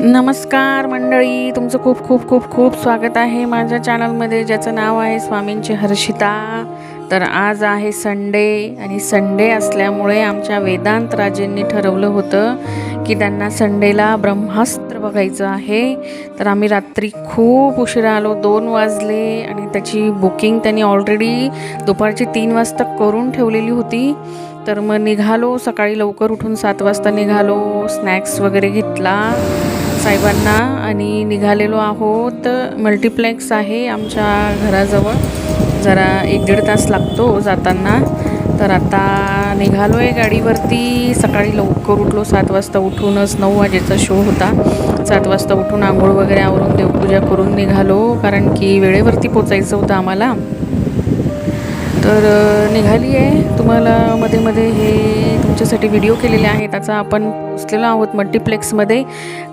नमस्कार मंडळी, तुमचं खूप खूप खूप खूप स्वागत आहे माझ्या चॅनलमध्ये, ज्याचं नाव आहे स्वामींची हर्षिता. तर आज आहे संडे आणि संडे असल्यामुळे आमच्या वेदांत राजेंनी ठरवलं होतं की त्यांना संडेला ब्रह्मास्त्र बघायचं आहे. तर आम्ही रात्री खूप उशिरा आलो, 2 वाजले आणि त्याची बुकिंग त्यांनी ऑलरेडी दुपारची 3 वाजता करून ठेवलेली होती. तर मग निघालो, सकाळी लवकर उठून 7 वाजता निघालो, स्नॅक्स वगैरे घेतला साहेबांना आणि निघालेलो आहोत. मल्टिप्लेक्स आहे आमच्या घराजवळ, जरा 1-1.5 तास लागतो जाताना. तर आता निघालो आहे गाडीवरती. सकाळी लवकर उठलो, 7 वाजता उठूनच, 9 वाजेचा शो होता. 7 वाजता उठून आंघोळ वगैरे आवरून देवपूजा करून निघालो, कारण की वेळेवरती पोचायचं होतं आम्हाला. तर निघाली आहे. तुम्हाला मध्ये मध्ये हे तुमच्यासाठी व्हिडिओ केलेले आहे, त्याचा आपण पोचलेलो आहोत मल्टिप्लेक्समध्ये.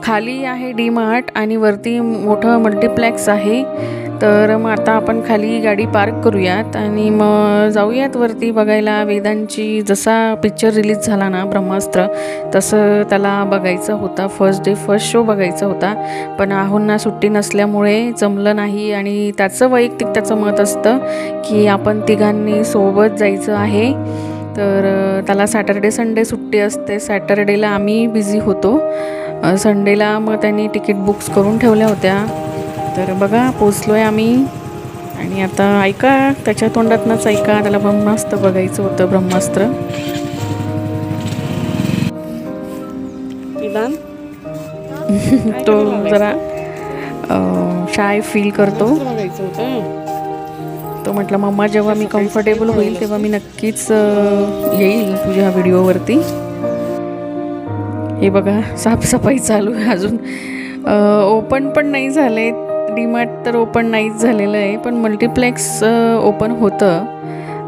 खाली आहे डी मार्ट आणि वरती मोठं मल्टिप्लेक्स आहे. तर मग आता आपण खाली गाडी पार्क करूयात आणि मग जाऊयात वरती बघायला वेदांची. जसा पिक्चर रिलीज झाला ना ब्रह्मास्त्र, तसं त्याला बघायचा होता. फर्स्ट शो बघायचा होता, पण आहोंना सुट्टी नसल्यामुळे जमलं नाही. आणि त्याचं वैयक्तिक त्याचं मत असतं की आपण तिघांनी सोबत जायचं आहे. तर त्याला सॅटर्डे संडे सुट्टी असते. सॅटर्डेला आम्ही बिझी होतो, संडेला मग त्यांनी तिकीट बुक्स करून ठेवल्या होत्या. तर बघा पोचलो आहे आम्ही. आणि आता ऐका, त्याच्या तोंडातनंच ऐका, त्याला ब्रह्मास्त्र बघायचं होतं. ब्रह्मास्त्र तो जरा शाय फील करतो. तो म्हटलं मम्मा, जेव्हा मी कम्फर्टेबल होईल तेव्हा मी नक्कीच येईल तुझ्या व्हिडिओवरती. हे बघा साफसफाई चालू आहे अजून. ओपन पण नाही झाले. डीमार्ट तर ओपन नाहीच झालेलं आहे, पण मल्टिप्लेक्स ओपन होतं.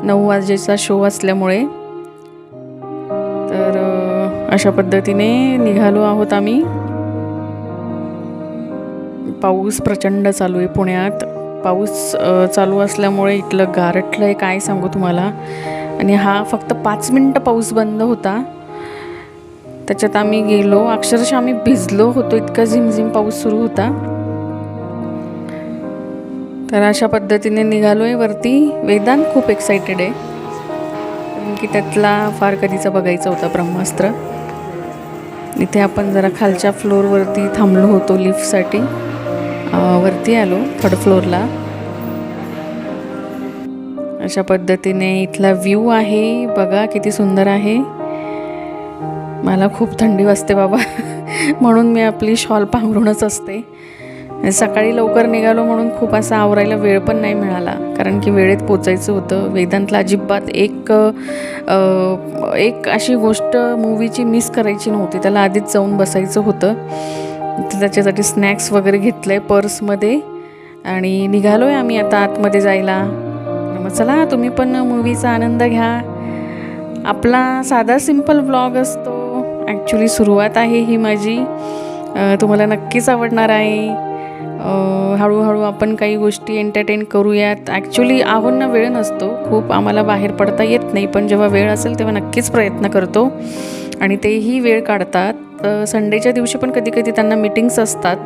9 वाजेचा शो असल्यामुळे. तर अशा पद्धतीने निघालो आहोत आम्ही. पाऊस प्रचंड चालू आहे पुण्यात. पाऊस चालू असल्यामुळे इथलं गारठलं आहे, काय सांगू तुम्हाला. आणि हा फक्त 5 मिनटं पाऊस बंद होता, त्याच्यात आम्ही गेलो, अक्षरशः आम्ही भिजलो होतो, इतका झिमझिम पाऊस सुरू होता. तर अशा पद्धतीने निघालो आहे वरती. वेदांत खूप एक्सायटेड आहे, कारण की त्यातला फार कधीचा बघायचा होता ब्रह्मास्त्र. इथे आपण जरा खालच्या फ्लोअरवरती थांबलो होतो लिफ्टसाठी. वरती आलो 3rd फ्लोअरला. अशा पद्धतीने इथला व्ह्यू आहे, बघा किती सुंदर आहे. मला खूप थंडी वाजते बाबा म्हणून मी आपली शॉल पांघरूनच असते. सकाळी लवकर निघालो म्हणून खूप असा आवरायला वेळ पण नाही मिळाला, कारण की वेळेत पोचायचं होतं. वेदांतला अजिबात एक अशी गोष्ट मूवीची मिस करायची नव्हती. त्याला आधीच जाऊन बसायचं होतं. त्याच्यासाठी स्नॅक्स वगैरे घेतलं आहे पर्समध्ये आणि निघालो आहे आम्ही आता आतमध्ये जायला. मग चला, तुम्ही पण मूवीचा आनंद घ्या. आपला साधा सिंपल व्लॉग असतो. ॲक्च्युली सुरुवात आहे ही माझी, तुम्हाला नक्कीच आवडणार आहे. हळूहळू आपण काही गोष्टी एंटरटेन करूयात. ॲक्च्युली आहोंना वेळ नसतो खूप, आम्हाला बाहेर पडता येत नाही, पण जेव्हा वेळ असेल तेव्हा नक्कीच प्रयत्न करतो आणि तेही वेळ काढतात. संडेच्या दिवशी पण कधी कधी त्यांना मीटिंग्स असतात.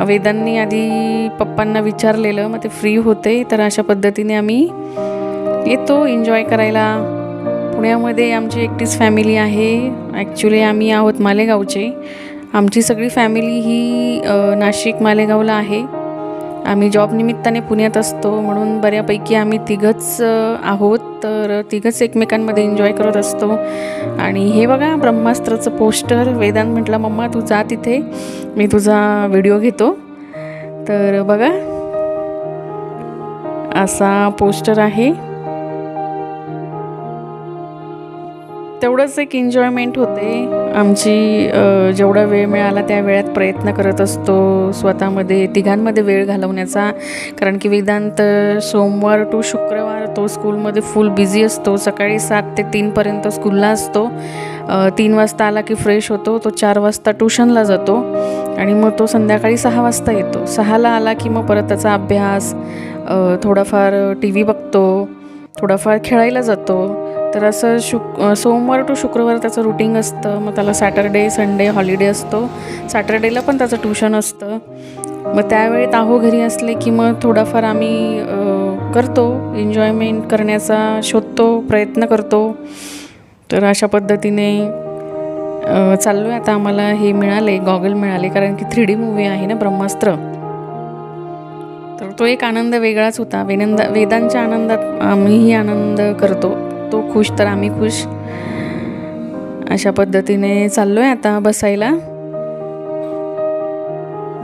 वेदांनी आधी पप्पांना विचारलेलं, मग ते फ्री होते. तर अशा पद्धतीने आम्ही येतो एन्जॉय करायला. पुण्यामध्ये आमची एकटीच फॅमिली आहे. ॲक्च्युली आम्ही आहोत मालेगावचे. आमची सगळी फॅमिली ही नाशिक मालेगावला आहे. आम्ही जॉब निमित्ताने पुण्यात असतो, म्हणून बऱ्यापैकी आम्ही तिघंच आहोत. तर तिघंच एकमेकांमध्ये एन्जॉय करत असतो. आणि हे बघा ब्रह्मास्त्राचं पोस्टर. वेदांत म्हटलं मम्मा तू जा तिथे, मी तुझा व्हिडिओ घेतो. तर बघा असा पोस्टर आहे. तेवढंच एक एन्जॉयमेंट होते आमची. जेवढा वेळ मिळाला त्या वेळात प्रयत्न करत असतो स्वतःमध्ये, तिघांमध्ये वेळ घालवण्याचा. कारण की वेदांत सोमवार टू शुक्रवार तो स्कूलमध्ये फुल बिझी असतो. सकाळी 7 ते 3 पर्यंत स्कूलला असतो. 3 वाजता आला की फ्रेश होतो. तो 4 वाजता ट्युशनला जातो आणि मग तो संध्याकाळी 6 वाजता येतो. 6ला आला की मग परत त्याचा अभ्यास, थोडाफार TV बघतो, थोडाफार खेळायला जातो. तर असं सोमवार टू शुक्रवार त्याचं रुटीन असतं. मग त्याला सॅटरडे संडे हॉलिडे असतो. सॅटरडेला पण त्याचं ट्युशन असतं. मग त्यावेळी ताहो घरी असले की मग थोडाफार आम्ही करतो, एन्जॉयमेंट करण्याचा शोधतो, प्रयत्न करतो. तर अशा पद्धतीने चाललो आहे. आता आम्हाला हे मिळाले, गॉगल मिळाले, कारण की 3D मूव्ही आहे ना ब्रह्मास्त्र. तर तो एक आनंद वेगळाच होता. वेदांच्या आनंदात आम्हीही आनंद करतो. तो खुश तर आम्ही खुश. अशा पद्धतीने चाललो आहे आता बसायला.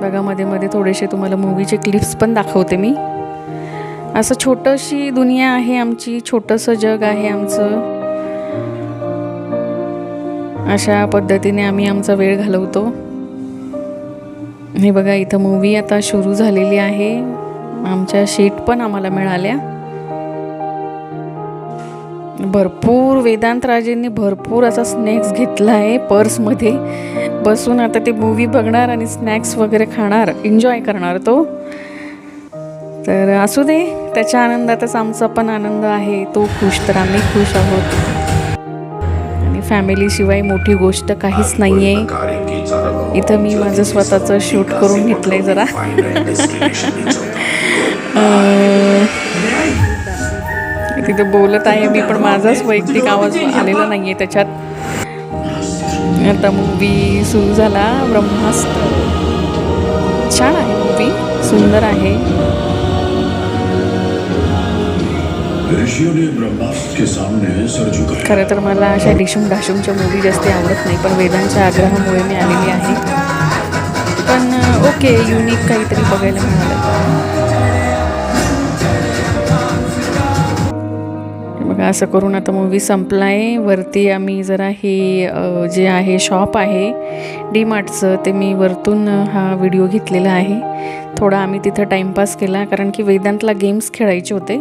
बघा मध्ये मध्ये थोडेसे तुम्हाला मूवीचे क्लिप्स पण दाखवते मी. असं छोटीशी दुनिया आहे आमची, छोटंसं जग आहे आमचं. अशा पद्धतीने आम्ही आमचा वेळ घालवतो. हे बघा इथं मूवी आता सुरू झालेली आहे. आमच्या शीट पण आम्हाला मिळाल्या. भरपूर वेदांत राजेंनी भरपूर असा स्नॅक्स घेतला आहे पर्समध्ये. बसून आता ते मूवी बघणार आणि स्नॅक्स वगैरे खाणार, एन्जॉय करणार तो. तर असू दे, त्याच्या आनंदातच आमचा पण आनंद आहे. तो खुश तर आम्ही खुश आहोत. आणि फॅमिलीशिवाय मोठी गोष्ट काहीच नाही आहे. इथं मी माझं स्वतःचं शूट करून घेतलं आहे जरा. तिथे बोलत आहे मी, पण माझाच वैयक्तिक आवाज आलेला नाही आहे त्याच्यात. आता मूवी सुरू झाला, ब्रह्मास्त्र. छान आहे मूवी, सुंदर आहे. खरं तर मला अशा डिशूम डाशूमच्या मूवी जास्त आवडत नाही, पण वेदांच्या आग्रहामुळे मी आलेली आहे. पण ओके, युनिक काहीतरी बघायला मिळालं. बघा असं करून आता मूवी संपला आहे. वरती आम्ही जरा हे जे आहे शॉप आहे डीमार्टचं, ते मी वरतून हा व्हिडिओ घेतलेला आहे. थोडा आम्ही तिथं टाईमपास केला, कारण की वेदांतला गेम्स खेळायचे होते.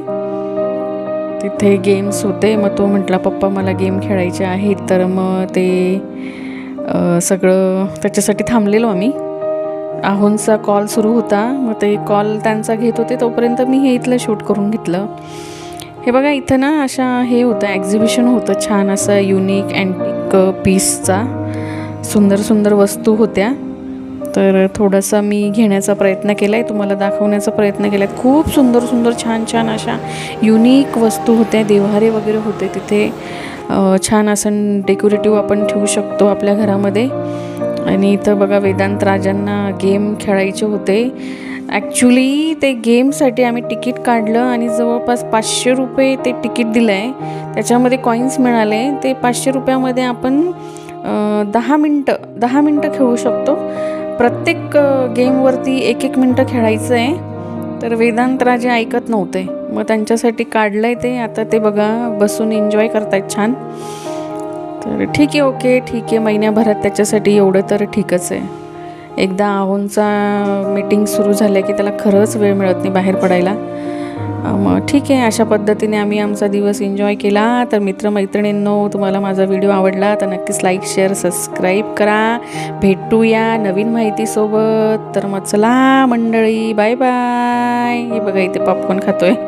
तिथे गेम्स होते. मग तो म्हटला पप्पा मला गेम खेळायचे आहेत. तर मग ते सगळं त्याच्यासाठी थांबलेलो आम्ही. आहोंचा कॉल सुरू होता. मग ते कॉल त्यांचा घेत होते, तोपर्यंत मी हे इथलं शूट करून घेतलं. हे बघा इथं ना अशा हे होतं, एक्झिबिशन होतं छान असं युनिक अँटिक पीसचा. सुंदर सुंदर वस्तू होत्या. तर थोडासा मी घेण्याचा प्रयत्न केला आहे, तुम्हाला दाखवण्याचा प्रयत्न केला आहे. खूप सुंदर सुंदर छान छान अशा युनिक वस्तू होत्या. देव्हारे वगैरे होते तिथे. छान असं डेकोरेटिव्ह आपण ठेवू शकतो आपल्या घरामध्ये. आणि इथं बघा वेदांत राजांना गेम खेळायचे होते. ॲक्च्युली ते गेमसाठी आम्ही तिकीट काढलं आणि जवळपास 500 रुपये ते तिकीट दिलं आहे. त्याच्यामध्ये कॉईन्स मिळाले. ते 500 रुपयामध्ये आपण 10 मिनटं खेळू शकतो. प्रत्येक गेमवरती 1-1 मिनटं खेळायचं आहे. तर वेदांत राजे ऐकत नव्हते, मग त्यांच्यासाठी काढलं आहे ते. आता ते बघा बसून एन्जॉय करतायत छान. तर ठीक आहे, ओके ठीक आहे. महिन्याभरात त्याच्यासाठी एवढं तर ठीकच आहे. एकदा आहोंचा मीटिंग सुरू झाल्या की त्याला खरंच वेळ मिळत नाही बाहेर पडायला. मग ठीक आहे, अशा पद्धतीने आम्ही आमचा दिवस एन्जॉय केला. तर मित्रमैत्रिणींनो, तुम्हाला माझा व्हिडिओ आवडला तर नक्कीच लाईक शेअर सबस्क्राईब करा. भेटूया नवीन माहितीसोबत. तर मग चला मंडळी, बाय बाय. हे बघा इथे पॉपकॉर्न खातोय.